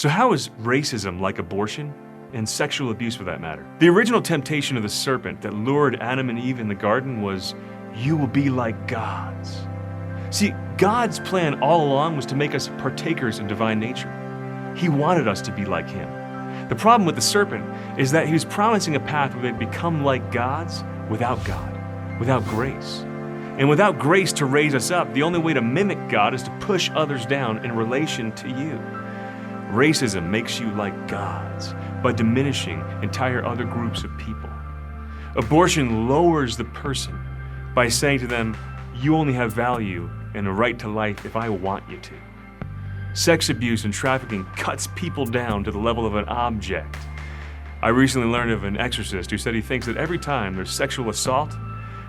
So how is racism like abortion? And sexual abuse for that matter? The original temptation of the serpent that lured Adam and Eve in the garden was, you will be like gods. See, God's plan all along was to make us partakers of divine nature. He wanted us to be like him. The problem with the serpent is that he was promising a path where they'd become like gods without God, without grace. And without grace to raise us up, the only way to mimic God is to push others down in relation to you. Racism makes you like gods by diminishing entire other groups of people. Abortion lowers the person by saying to them, you only have value and a right to life if I want you to. Sex abuse and trafficking cuts people down to the level of an object. I recently learned of an exorcist who said he thinks that every time there's sexual assault,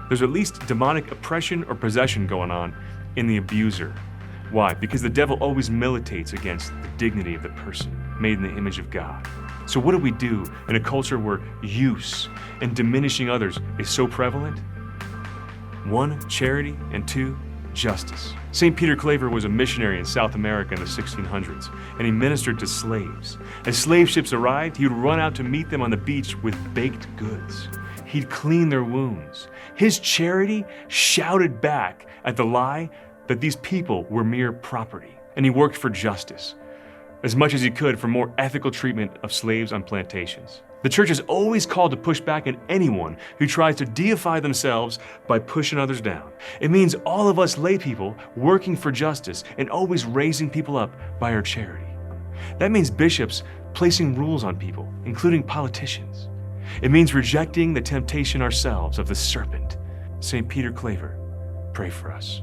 there's at least demonic oppression or possession going on in the abuser. Why? Because the devil always militates against the dignity of the person made in the image of God. So what do we do in a culture where use and diminishing others is so prevalent? 1, charity, and 2, justice. St. Peter Claver was a missionary in South America in the 1600s, and he ministered to slaves. As slave ships arrived, he would run out to meet them on the beach with baked goods. He'd clean their wounds. His charity shouted back at the lie that these people were mere property, and he worked for justice, as much as he could for more ethical treatment of slaves on plantations. The church is always called to push back on anyone who tries to deify themselves by pushing others down. It means all of us lay people working for justice and always raising people up by our charity. That means bishops placing rules on people, including politicians. It means rejecting the temptation ourselves of the serpent. St. Peter Claver, pray for us.